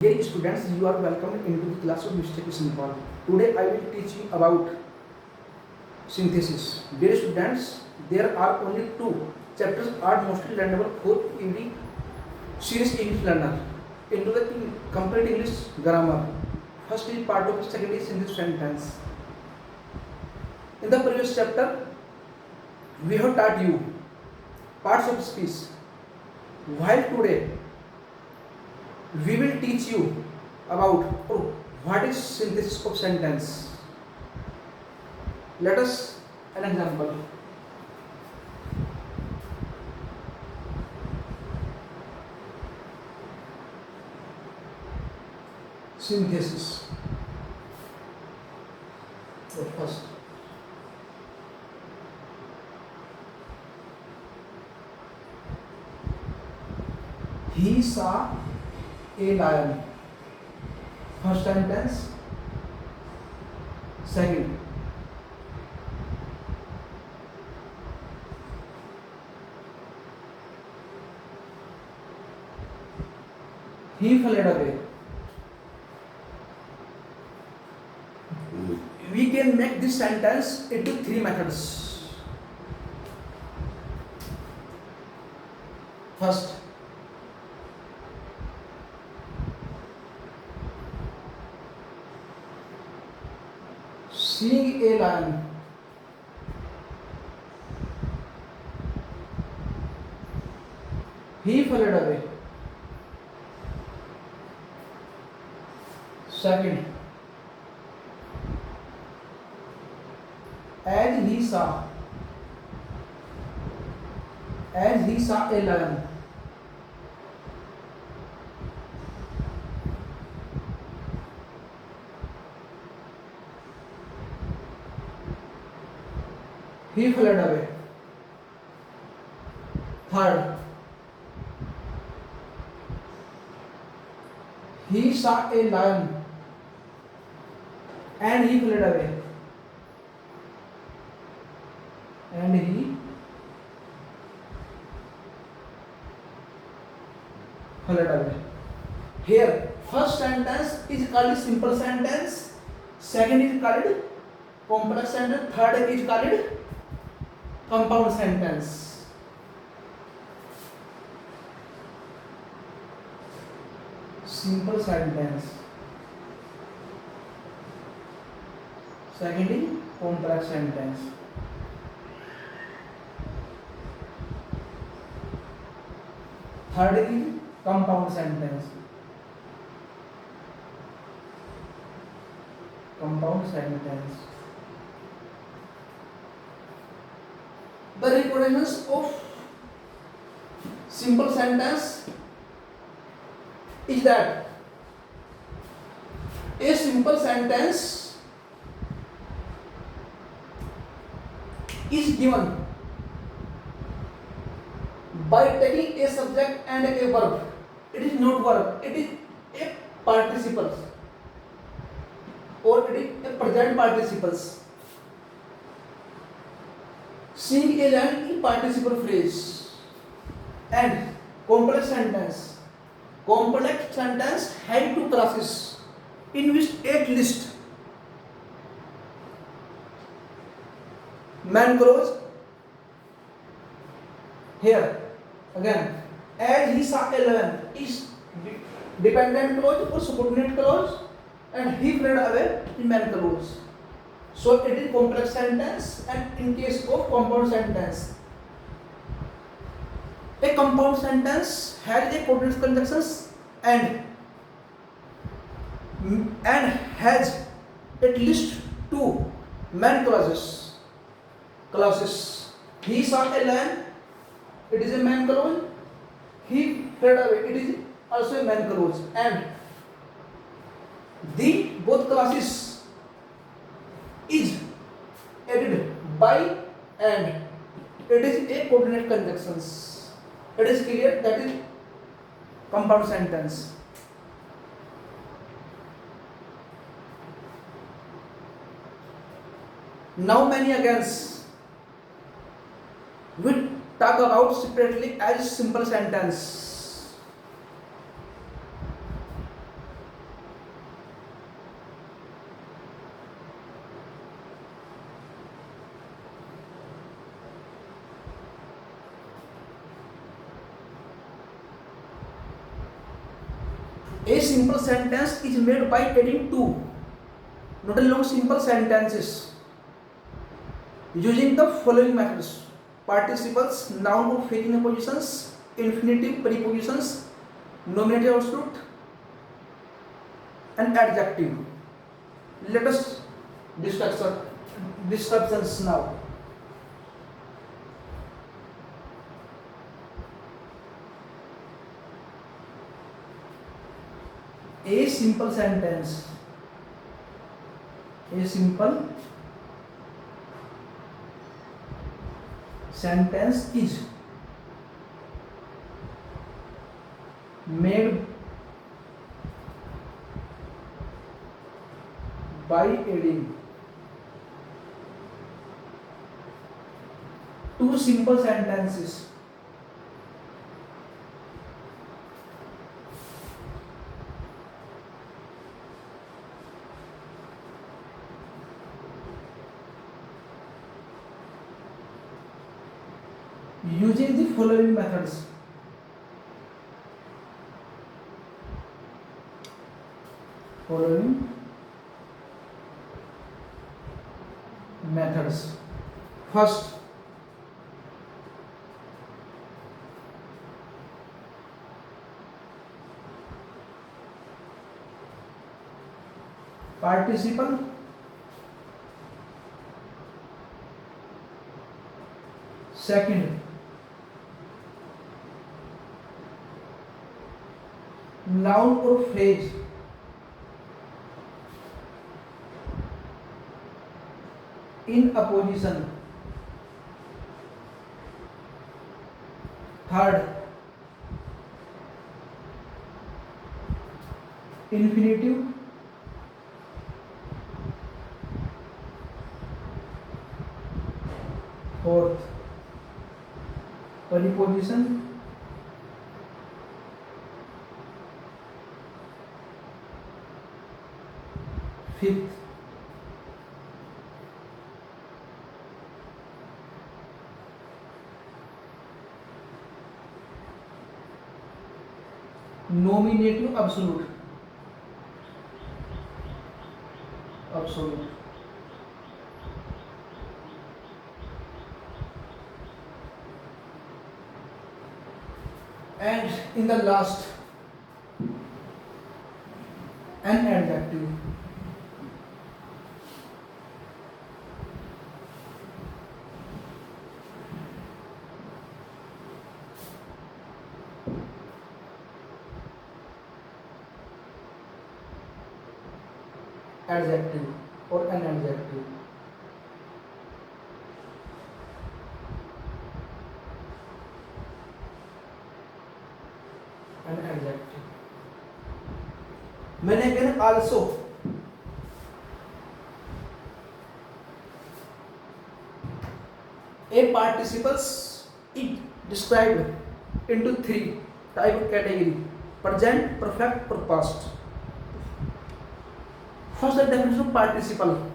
Dear students, you are welcome into the class of Mr. Krishna. Today I will teach you about synthesis. Dear students, there are only two chapters are mostly learnable for every serious English learner. Into the complete English grammar. First is part of second is synthesis sentence. In the previous chapter, we have taught you parts of speech. While today we will teach you about what is synthesis of sentence. Let us an example. Synthesis. So first, he saw a lion. First sentence. Second, he fled away. We can make this sentence into three methods. First, seeing a lion. He fled away. Second, as he saw a lion. He fled away. Third, he saw a lion and he fled away. And he fled away. Here, first sentence is called simple sentence, second is called complex sentence, third is called compound sentence. Simple sentence. Second is complex sentence. Third is compound sentence. Compound sentence. The representations of simple sentence is that a simple sentence is given by taking a subject and a verb. It is not verb, it is a participle or it is a present participles. Seeing a lion in participle phrase. And complex sentence. Complex sentence has two classes in which at least man clause. Here again, as he saw a lion is dependent clause or subordinate clause, and he fled away in man clause. So it is complex sentence, and in case of compound sentence, a compound sentence has a coordinate conjunctions and has at least two main clauses. He saw a lion, it is a main clause. He fled away, it is also a main clause, and the both classes is added by and it is a coordinate conjunctions. It is clear, that is compound sentence. Now many against we talk about separately as simple sentence. A simple sentence is made by adding two, not a long simple sentences, using the following methods: participles, noun or feeling prepositions, infinitive prepositions, nominative absolute, and adjective. Let us discussions now. A simple sentence. A simple sentence is made by adding two simple sentences using the following methods: first, participle. Second, noun or phrase. In opposition. Third, infinitive. Fourth, preposition. Fifth, nominative absolute. And in the last, an adjective. Adjective or an adjective. An adjective. मैंने again also a participles is described into three type of category: present, perfect, or past. First, the definition of participle.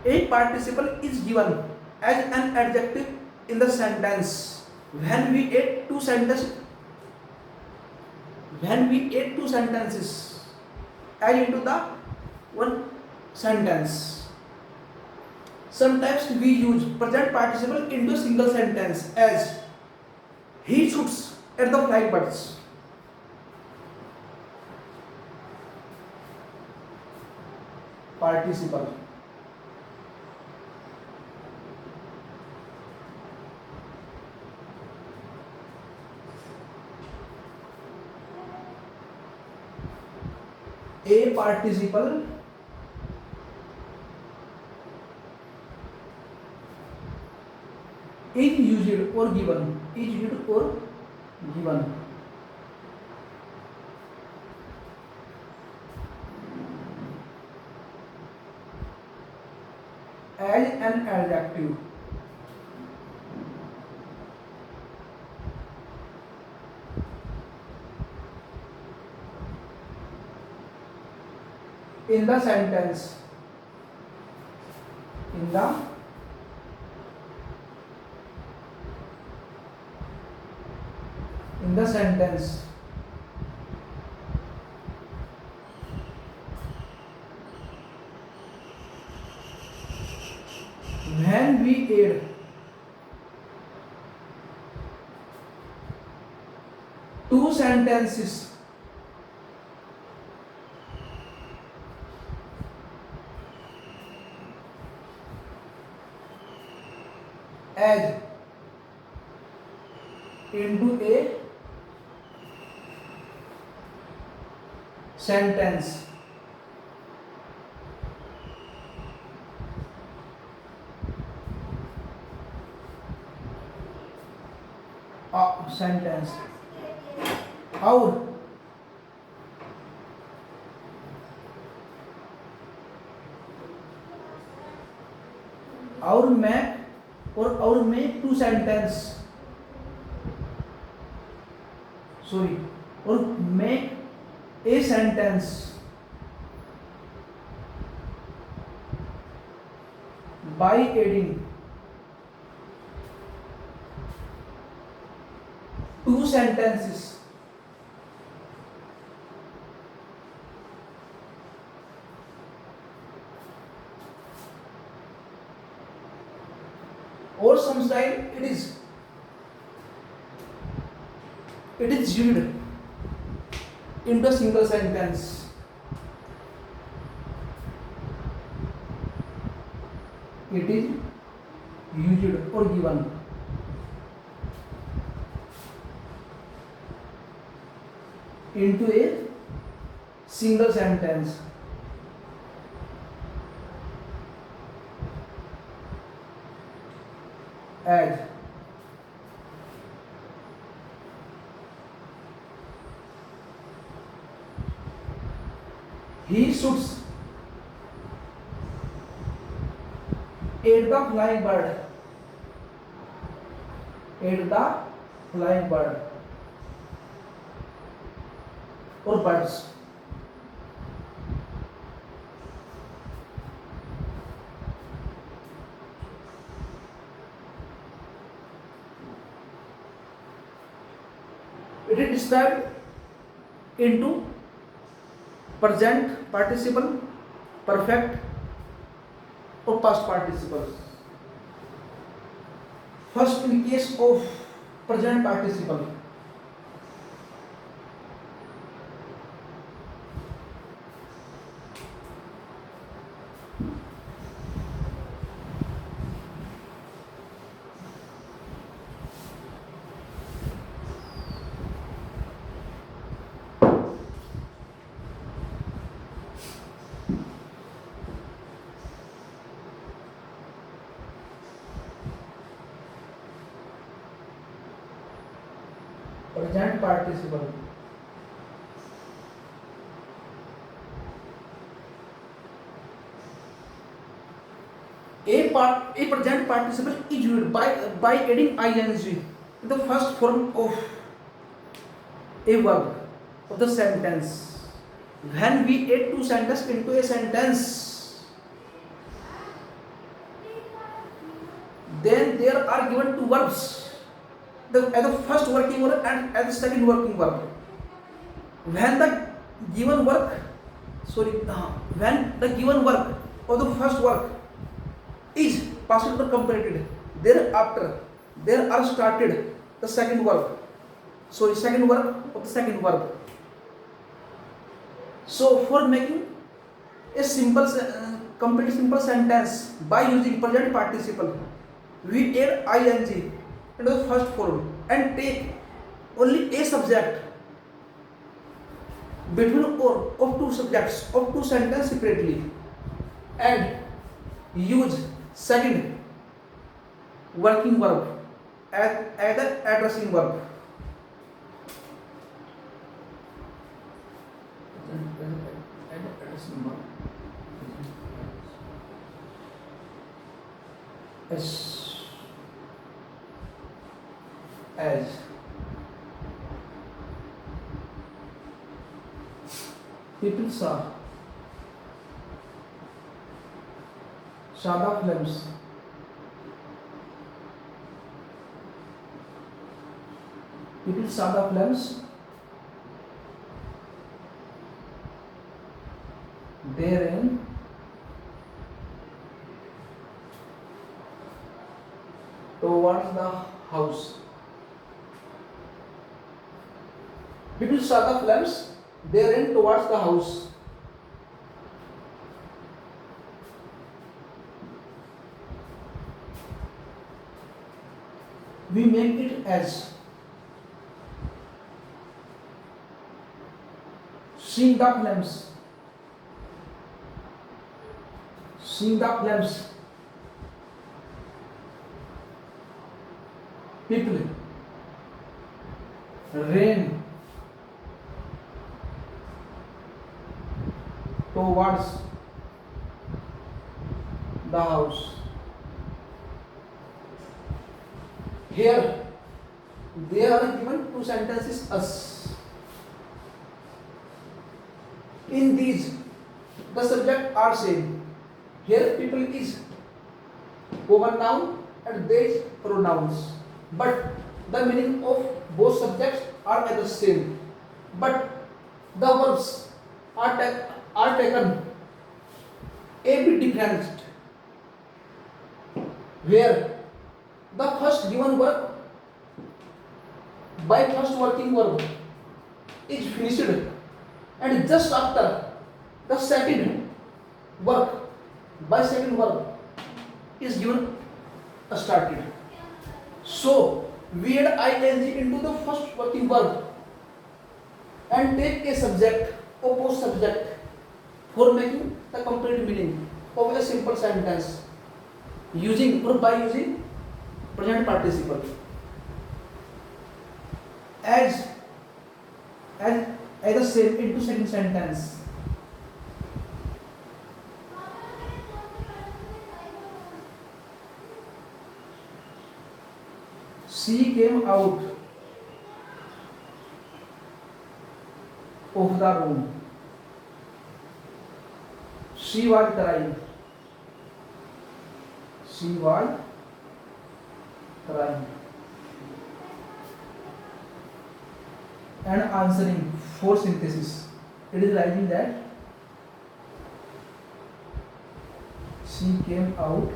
A participle is given as an adjective in the sentence when we add two sentences. When we add two sentences add into the one sentence. Sometimes we use present participle into single sentence as he shoots at the flying birds. Participle. A participle is used or given. As an adjective. In the sentence. when we add two sentences as into a sentence, sentence और make two sentence, sorry, or make a sentence by adding two sentences or sometimes it is used into a single sentence. It is used or given into a single sentence. As he shoots at the flying bird. At the flying bird or birds. It is described into present participle, perfect or past participle. First, in case of present participle, present participle. A present participle is used by adding ing in the first form of a verb of the sentence. When we add two sentences into a sentence, then there are given two verbs. As the first working verb and as the second working verb. When the given work, when the given work of the first work is past or completed, thereafter there are started the second verb. Second verb of the second verb. So for making a simple, complete simple sentence by using present participle, we add ing into the first form and take only a subject between or of two subjects of two sentences separately and use second working verb as the addressing verb. As people saw the films. People saw the films. Therein towards the house. People saw the flames, they ran towards the house. We make it as seeing the flames. Seeing the flames. People ran towards the house. Here, there are given two sentences us. In these, the subject are same. Here, people is common noun and they is pronouns. But the meaning of both subjects are the same. But the verbs are taken a bit different. Where the first given verb by first working verb is finished, and just after the second work by second verb is given started. So we add ing into the first working verb and take a subject, opposed subject, for making the complete meaning of a simple sentence using or by using present participle. As the same into second sentence. She came out of the room. She was crying. She was crying. And answering for synthesis. It is writing that she came out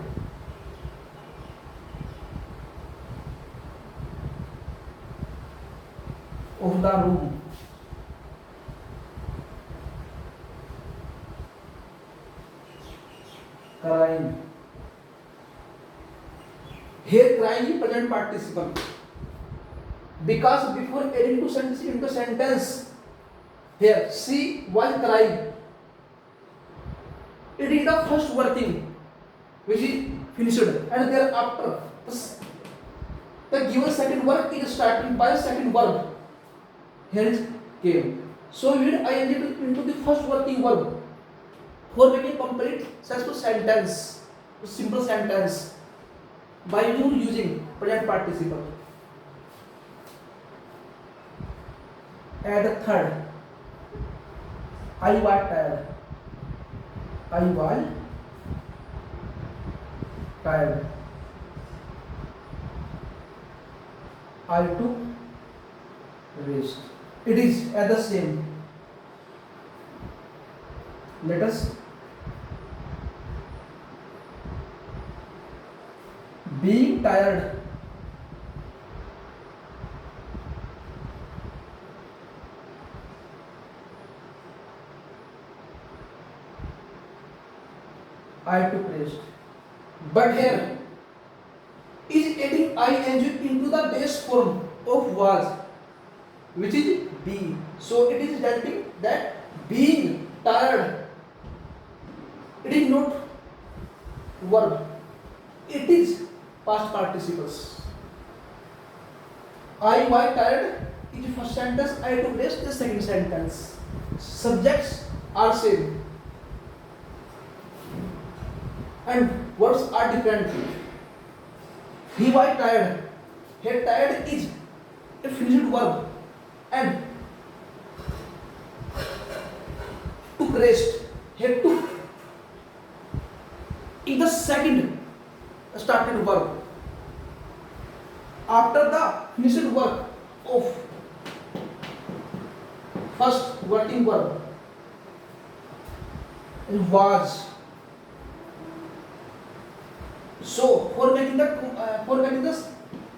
of the room. Crying. Here crying is present participle. Because before adding to sentence into sentence, here she was crying. It is the first working which is finished, and thereafter the given second work is starting by second verb. Here is came. So we add ing into the first working verb for making complete successful sentence, simple sentence by using present participle. Add the third. I was tired. I was tired. I took rest. It is at the same. Let us being tired. I took rest. But here is adding ing into the base form of was, which is be. So it is telling that being tired, it is not verb, it is past participles. I was tired is first sentence, I took rest is second sentence. Subjects are same and verbs are different. He was tired. Here tired is a finished verb and took rest. Here took is the second started verb. After the finished work of first working verb was. So for making the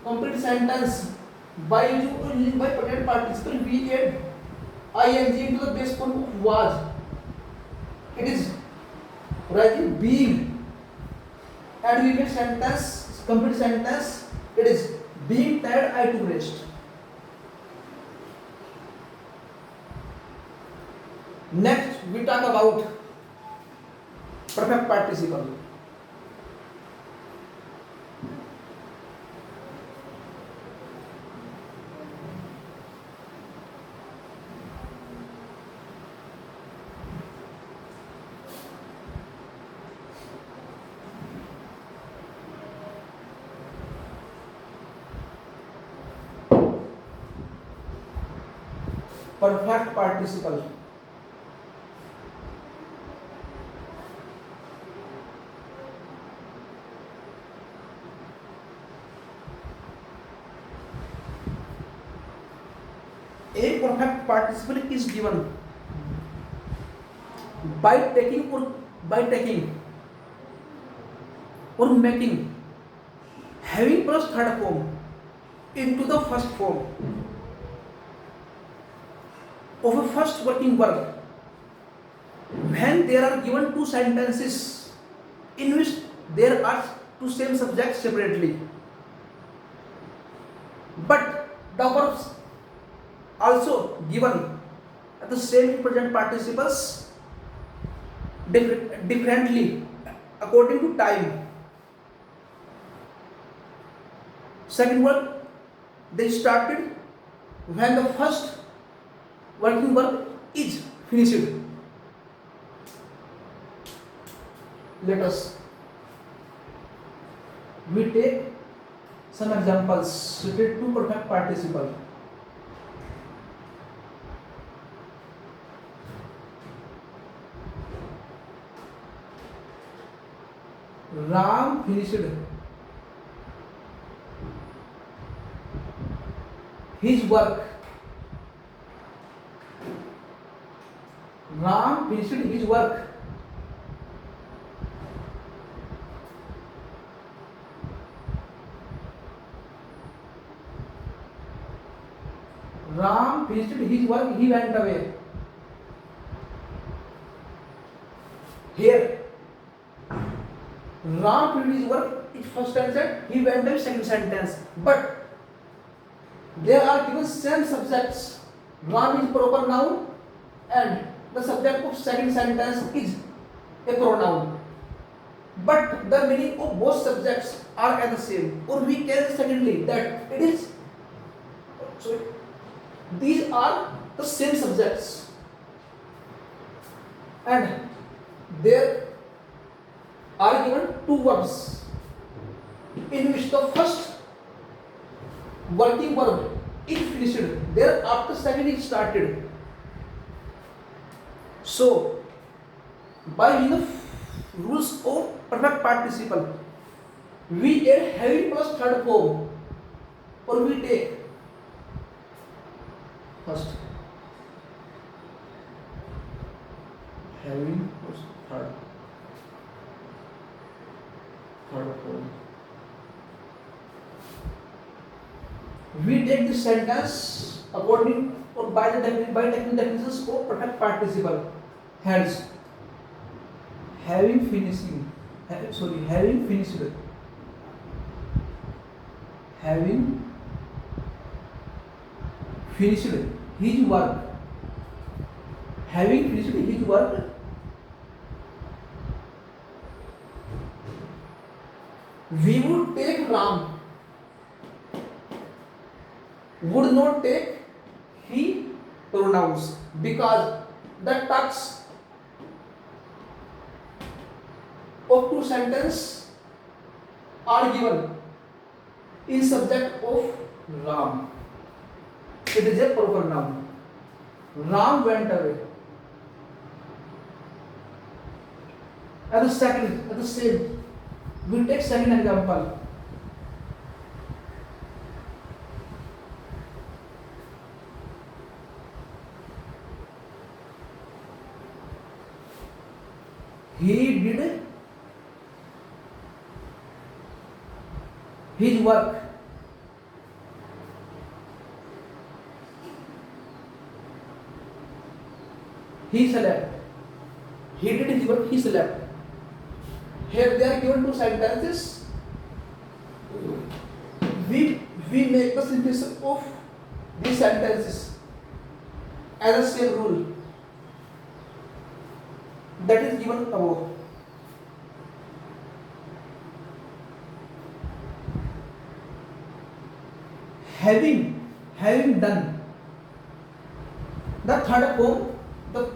complete sentence by present participle we add ing into the base form of was. It is writing being, and we make sentence complete sentence. It is being tired I took rest. Next we talk about perfect participle. Perfect participle. A perfect participle is given by taking or making having plus third form into the first form of a first working verb when there are given two sentences in which there are two same subjects separately, but the verbs also given at the same present participles differently according to time. Second one, they started when the first working verb is finished. Let us we take some examples related to perfect participle. Ram finished his work. Ram finished his work. Ram finished his work, he went away. Here, Ram finished his work, it first sentence, he went away, second sentence. But there are given same subjects. Ram is proper noun and the subject of second sentence is a pronoun. But the meaning of both subjects are the same. Or we can secondly that it is these are the same subjects, and there are given two verbs in which the first working verb is finished, thereafter second is started. So by the rules of perfect participle, we add having plus third form, or we take first having plus third form. We take this sentence according or by taking definitions of perfect participle. Hence, having finished his work. Having finished his work, we would take Ram, would not take he pronouns, because the text of two sentences are given in subject of Ram. It is a proper noun. Ram went away. At the same, we take second example. He did his work. He slept. He did his work. He slept. Here they are given two sentences. We make the synthesis of these sentences as a same rule that is given above. Having done, the third form, the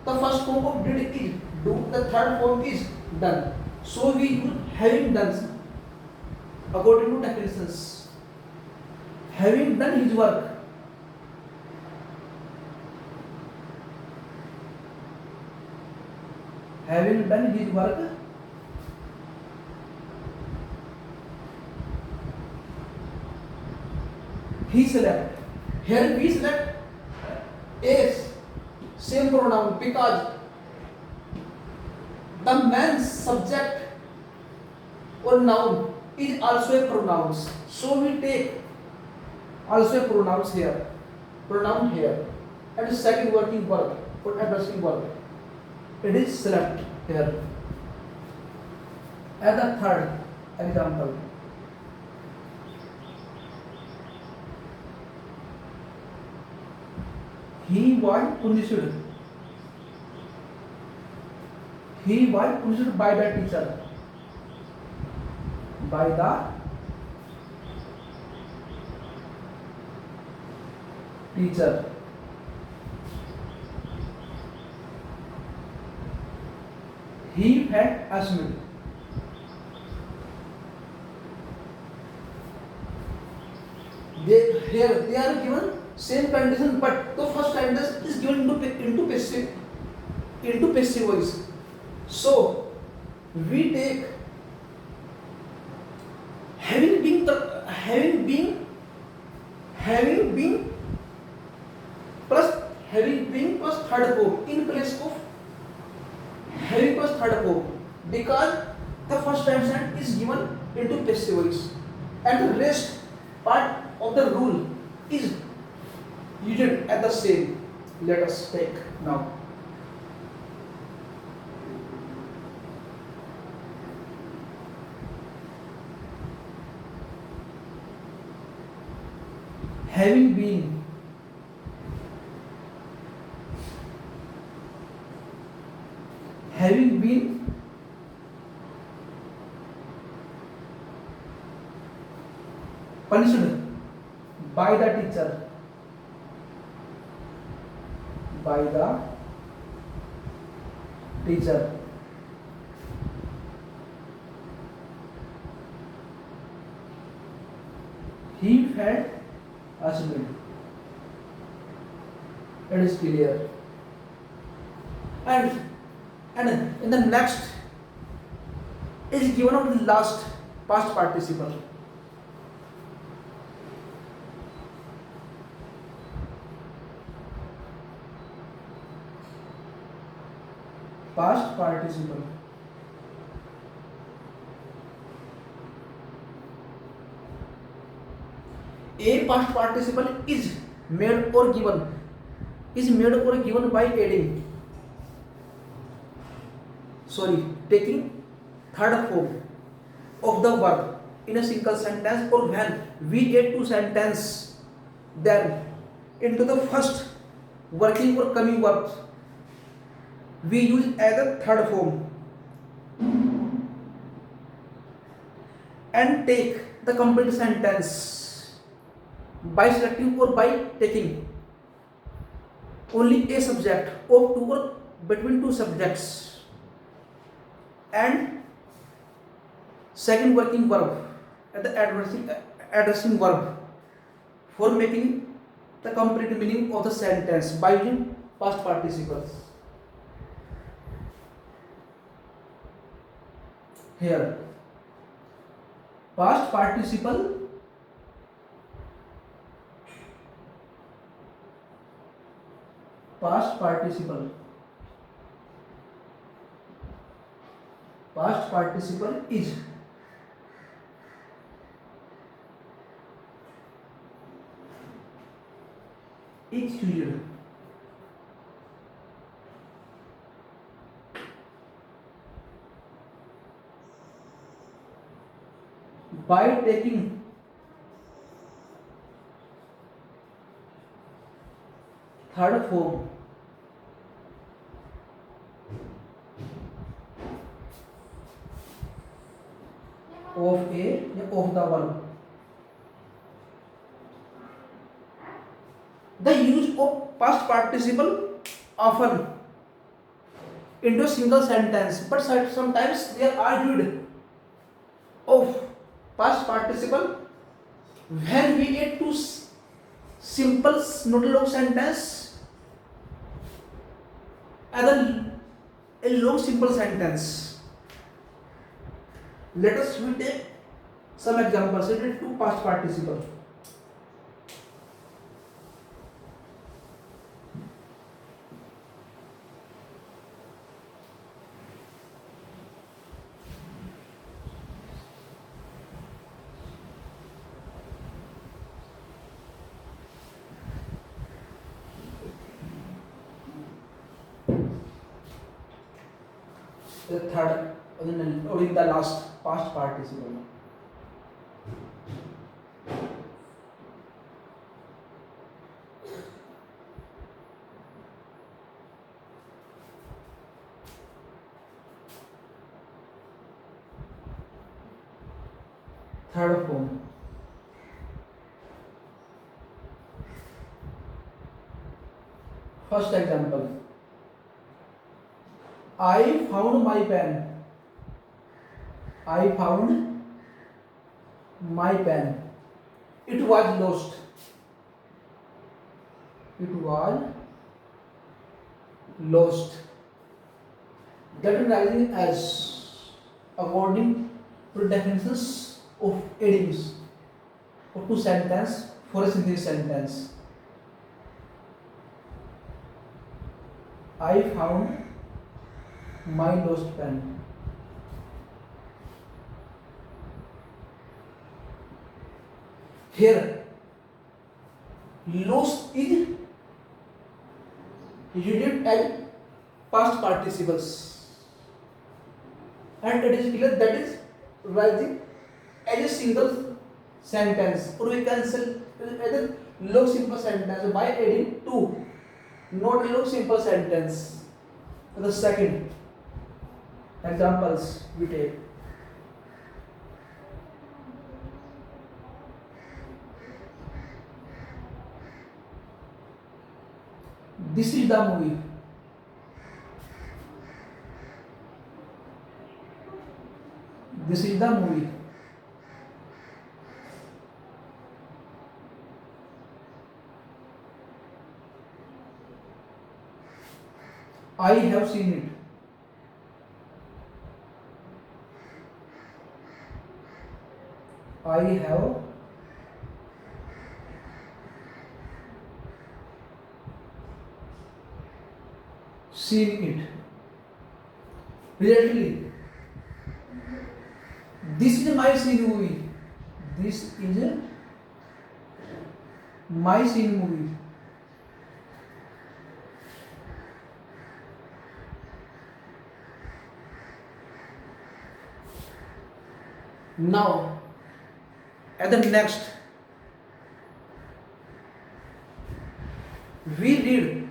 first form of did is do, the third form is done. So we use having done according to definitions. Having done his work, having done his work, he slept. Here we slept is same pronoun because the man's subject or noun is also a pronoun. So we take also a pronoun here, and second working verb or addressing verb. It is slept here. And the third example. He was punished. He was punished by the teacher. By the teacher. He had asthma. They are given same condition, but the first sentence is given into passive voice. So we take having been plus third form in place of having plus third form, because the first sentence is given into passive voice and the rest part of the rule is used at the same. Let us take now. Having been punished by the teacher. He had asthma. It is clear. And in the next is given of the last past participle. Past participle. A past participle is made or given by taking third form of the verb in a single sentence, or when we add two sentences then into the first working or coming verbs, we use as a third form and take the complete sentence by selecting or by taking only a subject of two or between two subjects and second working verb and the addressing verb for making the complete meaning of the sentence by using past participles. Here past participle is used by taking third form of of the verb. The use of past participle often into a single sentence, but sometimes they are argued of past participle when we get to simple monologue sentence and a long simple sentence. Let us take some examples related to past participle. The third or in the last past participle. Third form. First example. I found my pen. I found my pen. It was lost. It was lost. That is rising as according to definitions of idioms or to sentence for a single sentence. I found my lost pen. Here, lost is used as past participles, and it is clear that is rising as a single sentence, or we can say as a long simple sentence by adding to, not a long simple sentence. The second examples we take. This is the movie. This is the movie. I have seen it. I have seen it. Recently, this is my seen movie. This is my seen movie. Now, at the next, we read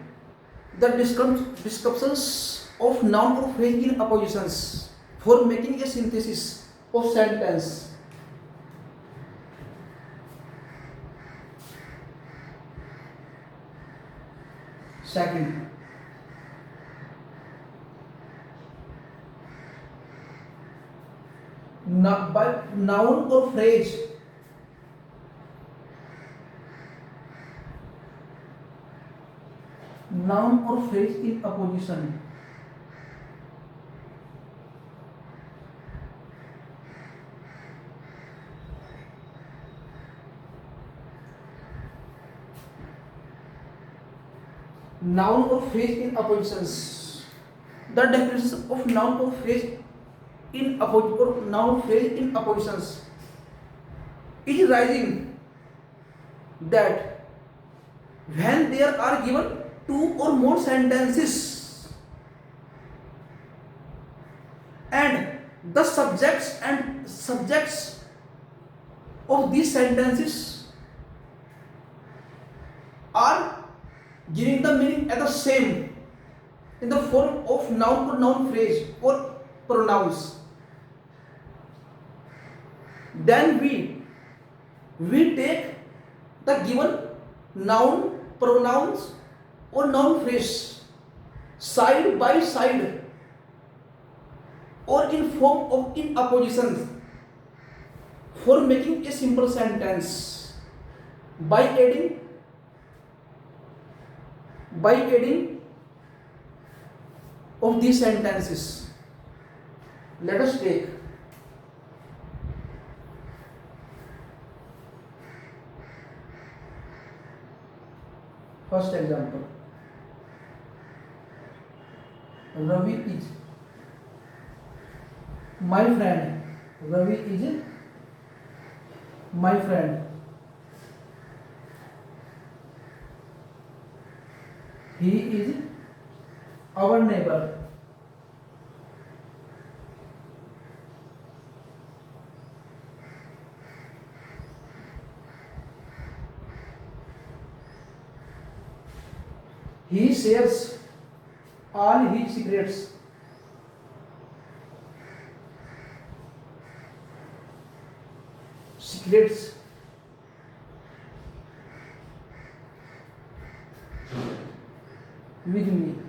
the descriptions of noun or phrase in appositions for making a synthesis of sentence. Second, by noun or phrase in apposition. Noun or phrase in appositions. The definition of noun or phrase in appositions is rising that when there are given two or more sentences and the subjects of these sentences are giving the meaning as the same in the form of noun or noun phrase or pronouns, then we take the given noun, pronouns or noun phrase side by side or in form of in opposition for making a simple sentence by adding of these sentences. Let us take first example. Ravi is my friend. Ravi is my friend. He is our neighbor. He shares all his secrets. With me.